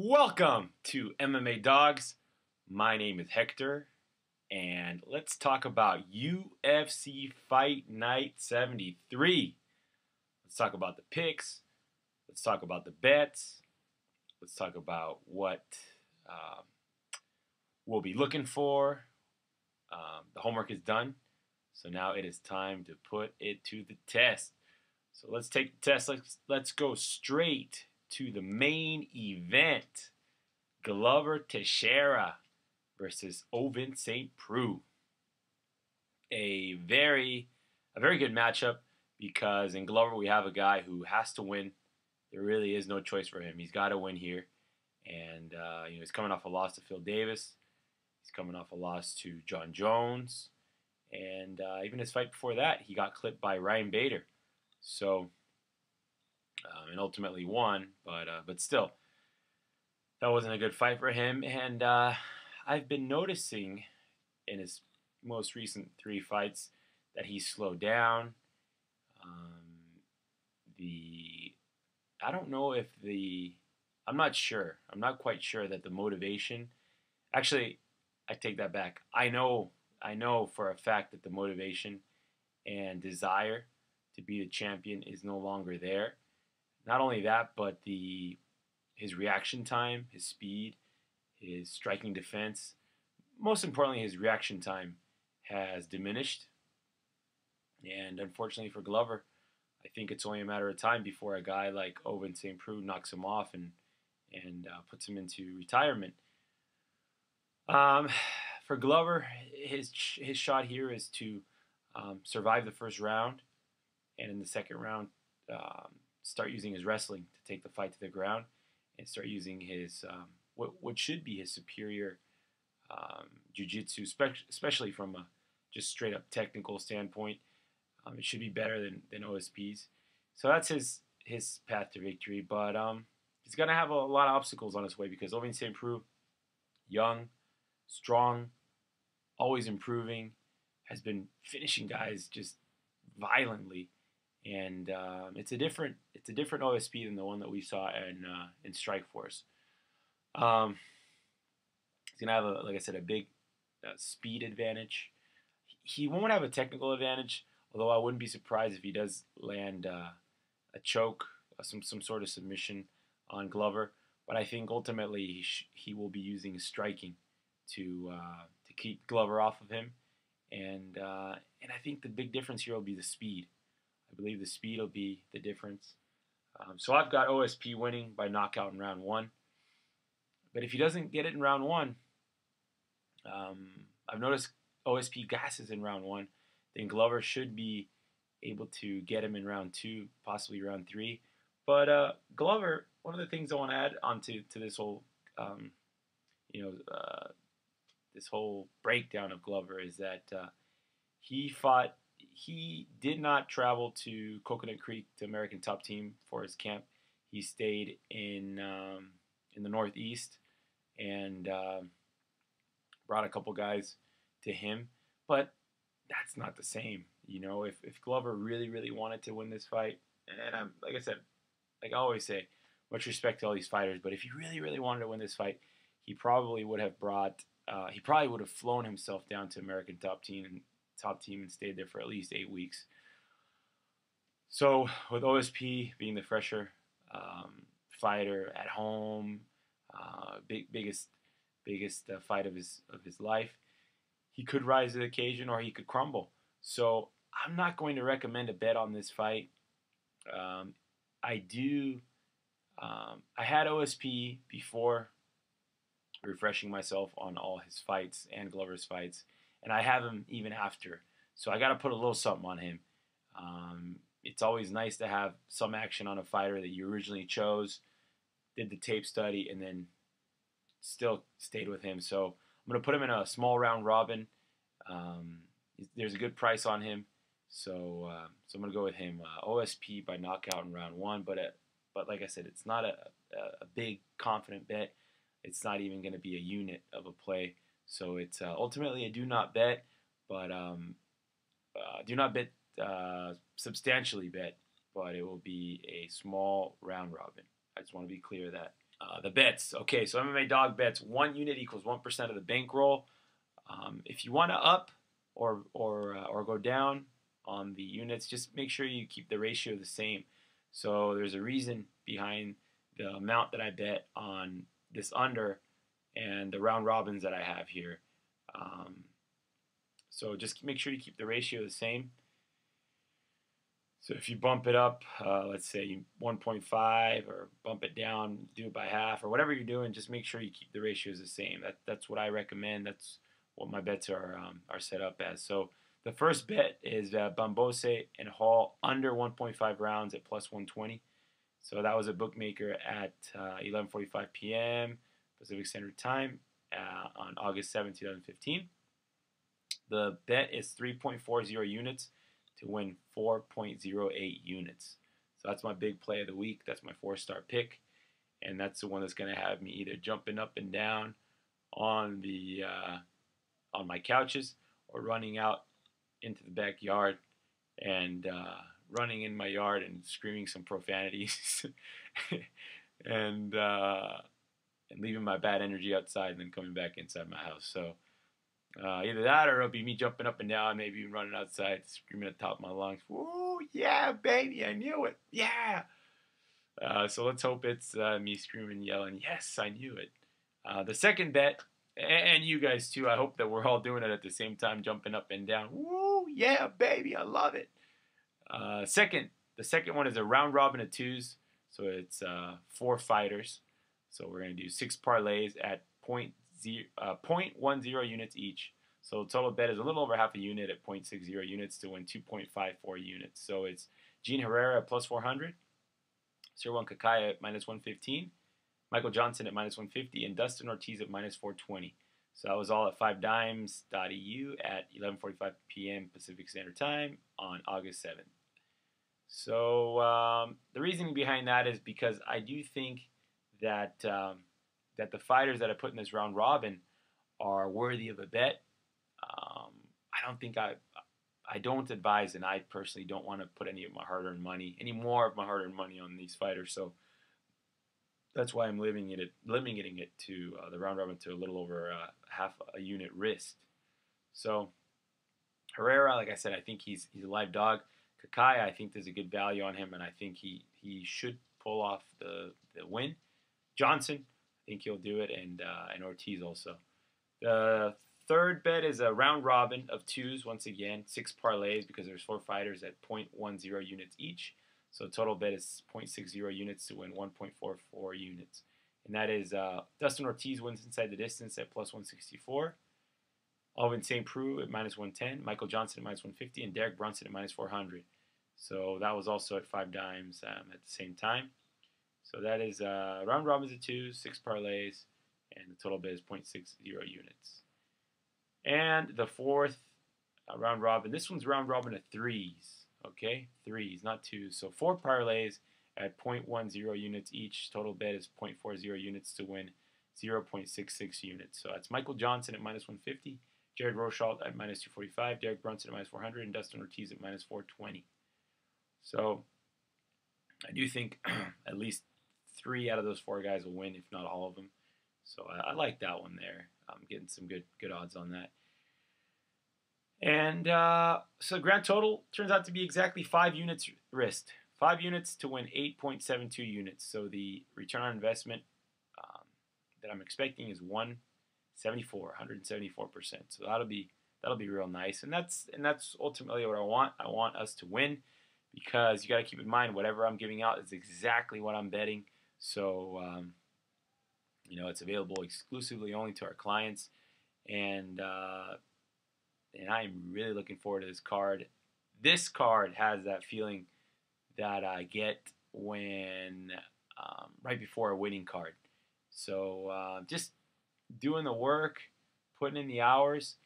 Welcome to MMA Dogs. My name is Hector, and let's talk about UFC Fight Night 73. Let's talk about the picks. Let's talk about the bets. Let's talk about what we'll be looking for. The homework is done, so now it is time to put it to the test. So let's take the test. Let's go straight to the main event. Glover Teixeira versus Ovince St. Preux. A very good matchup because in Glover we have a guy who has to win. There really is no choice for him. He's got to win here. And he's coming off a loss to Phil Davis. He's coming off a loss to John Jones. And even his fight before that, he got clipped by Ryan Bader. So, and ultimately won, but still, that wasn't a good fight for him. And I've been noticing in his most recent 3 fights that he slowed down. I don't know if I'm not sure. I'm not quite sure that the motivation. Actually, I take that back. I know for a fact that the motivation and desire to be the champion is no longer there. Not only that, but his reaction time, his speed, his striking defense, most importantly, his reaction time has diminished. And unfortunately for Glover, I think it's only a matter of time before a guy like Ovince St. Preux knocks him off and puts him into retirement. For Glover, his shot here is to survive the first round, and in the second round, start using his wrestling to take the fight to the ground, and start using his what should be his superior jiu-jitsu, especially from a just straight up technical standpoint. It should be better than OSP's. So that's his path to victory. But he's going to have a lot of obstacles on his way because Ovince St. Preux, young, strong, always improving, has been finishing guys just violently. And it's a different OSP than the one that we saw in Strikeforce. He's gonna have like I said, a big speed advantage. He won't have a technical advantage, although I wouldn't be surprised if he does land a choke, some sort of submission on Glover. But I think ultimately he will be using his striking to keep Glover off of him, and I think the big difference here will be the speed. I believe the speed will be the difference. So I've got OSP winning by knockout in round 1. But if he doesn't get it in round 1, I've noticed OSP gasses in round 1. Then Glover should be able to get him in round 2, possibly round 3. But Glover, one of the things I want to add onto this whole, this whole breakdown of Glover is that he did not travel to Coconut Creek to American Top Team for his camp. He stayed in the Northeast and brought a couple guys to him. But that's not the same. If Glover really wanted to win this fight, and like I always say, much respect to all these fighters, but if he really wanted to win this fight, he probably would have flown himself down to American Top Team and stayed there for at least 8 weeks. So with OSP being the fresher fighter at home, biggest fight of his life, he could rise to the occasion or he could crumble. So I'm not going to recommend a bet on this fight. I had OSP before, refreshing myself on all his fights and Glover's fights, and I have him even after. So I got to put a little something on him. It's always nice to have some action on a fighter that you originally chose, did the tape study, and then still stayed with him. So I'm going to put him in a small round robin. There's a good price on him. So I'm going to go with him. OSP by knockout in round 1. But like I said, it's not a big confident bet. It's not even going to be a unit of a play. So it's ultimately a do not bet, but do not bet substantially bet, but it will be a small round robin. I just want to be clear that The bets. Okay, so MMA dog bets. 1 unit equals 1% of the bankroll. If you want to up or go down on the units, just make sure you keep the ratio the same. So there's a reason behind the amount that I bet on this under and the round robins that I have here. So just make sure you keep the ratio the same. So if you bump it up, let's say 1.5, or bump it down, do it by half, or whatever you're doing, just make sure you keep the ratios the same. That's what I recommend. That's what my bets are set up as. So the first bet is Bambose and Hall under 1.5 rounds at plus 120. So that was a bookmaker at 11:45 p.m. Pacific Standard Time on August 7, 2015. The bet is 3.40 units to win 4.08 units. So that's my big play of the week. That's my 4-star pick, and that's the one that's going to have me either jumping up and down on the on my couches, or running out into the backyard and running in my yard and screaming some profanities and leaving my bad energy outside and then coming back inside my house. So either that, or it'll be me jumping up and down, maybe even running outside, screaming at the top of my lungs, "Woo, yeah, baby, I knew it, yeah!" So let's hope it's me screaming, yelling, "Yes, I knew it." The second bet, and you guys too, I hope that we're all doing it at the same time, jumping up and down. "Woo, yeah, baby, I love it." The second one is a round robin of twos, so it's 4 fighters. So we're going to do 6 parlays at 0.10 units each. So total bet is a little over half a unit at 0.60 units to win 2.54 units. So it's Gene Herrera at plus 400, Sirwan Kakaya at minus 115, Michael Johnson at minus 150, and Dustin Ortiz at minus 420. So that was all at 5dimes.eu at 11:45 p.m. Pacific Standard Time on August 7th. So the reasoning behind that is because I do think that that the fighters that I put in this round robin are worthy of a bet. I don't think I don't advise, and I personally don't want to put any more of my hard-earned money on these fighters. So that's why I'm limiting it to the round robin to a little over half a unit risk. So Herrera, like I said, I think he's a live dog. Kakaya, I think there's a good value on him, and I think he should pull off the win. Johnson, I think he'll do it, and Ortiz also. The third bet is a round robin of twos, once again, 6 parlays, because there's 4 fighters at 0.10 units each. So total bet is 0.60 units to win 1.44 units. And that is Dustin Ortiz wins inside the distance at plus 164. Alvin St. Preux at minus 110. Michael Johnson at minus 150. And Derek Brunson at minus 400. So that was also at 5dimes at the same time. So that is round robins of twos, 6 parlays, and the total bet is 0.60 units. And the fourth round robin, this one's round robin of threes. Okay, 3s, not 2s. So 4 parlays at 0.10 units each. Total bet is 0.40 units to win 0.66 units. So that's Michael Johnson at minus 150, Jared Rosholt at minus 245, Derek Brunson at minus 400, and Dustin Ortiz at minus 420. So I do think at least 3 out of those 4 guys will win, if not all of them. So I like that one there. I'm getting some good odds on that. And so grand total turns out to be exactly 5 units risked. 5 units to win 8.72 units. So the return on investment that I'm expecting is 174%. So that'll be real nice. And that's ultimately what I want. I want us to win, because you got to keep in mind, whatever I'm giving out is exactly what I'm betting. So it's available exclusively only to our clients, and I'm really looking forward to this card. This card has that feeling that I get when right before a winning card. So just doing the work, putting in the hours,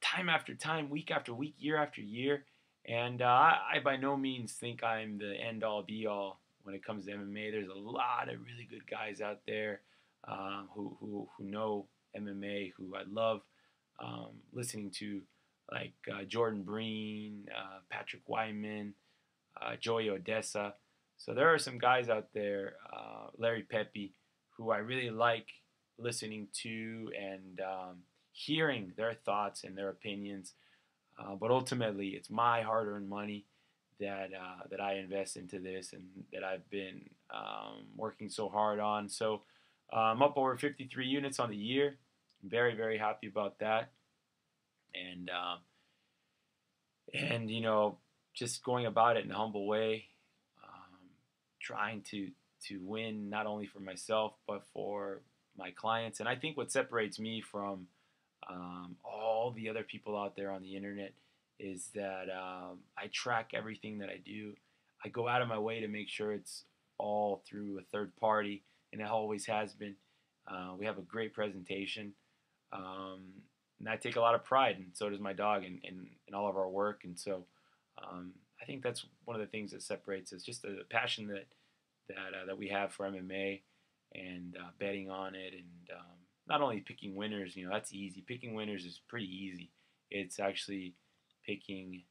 time after time, week after week, year after year. And I by no means think I'm the end-all, be-all when it comes to MMA. There's a lot of really good guys out there who know MMA, who I love listening to, like Jordan Breen, Patrick Wyman, Joey Odessa. So there are some guys out there, Larry Pepe, who I really like listening to and hearing their thoughts and their opinions. But ultimately, it's my hard-earned money that I invest into this and that I've been working so hard on. So I'm up over 53 units on the year. I'm very, very happy about that. And you know, just going about it in a humble way, trying to win not only for myself but for my clients. And I think what separates me from all the other people out there on the internet is that I track everything that I do. I go out of my way to make sure it's all through a third party, and it always has been. We have a great presentation, and I take a lot of pride, and so does my dog, in all of our work. And so I think that's one of the things that separates us, just the passion that we have for MMA and betting on it, and not only picking winners. You know, that's easy. Picking winners is pretty easy. It's actually picking,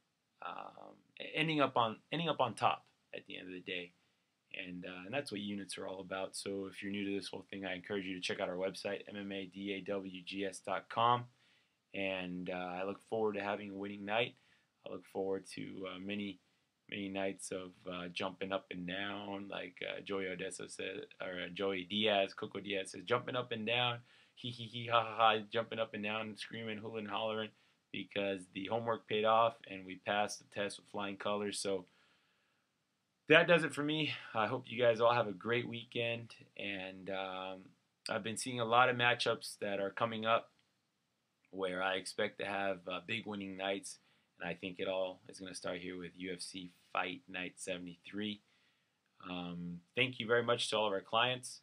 ending up on top at the end of the day, and that's what units are all about. So if you're new to this whole thing, I encourage you to check out our website, mmadawgs.com, and I look forward to having a winning night. I look forward to many nights of jumping up and down, like Joey Odessa said, or Joey Diaz, Coco Diaz says, jumping up and down, he ha ha ha, jumping up and down, screaming, hooting, hollering, because the homework paid off and we passed the test with flying colors. So that does it for me. I hope you guys all have a great weekend, and I've been seeing a lot of matchups that are coming up where I expect to have big winning nights. And I think it all is going to start here with UFC Fight Night 73. Thank you very much to all of our clients.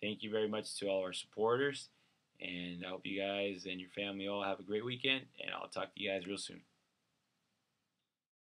Thank you very much to all of our supporters. And I hope you guys and your family all have a great weekend. And I'll talk to you guys real soon.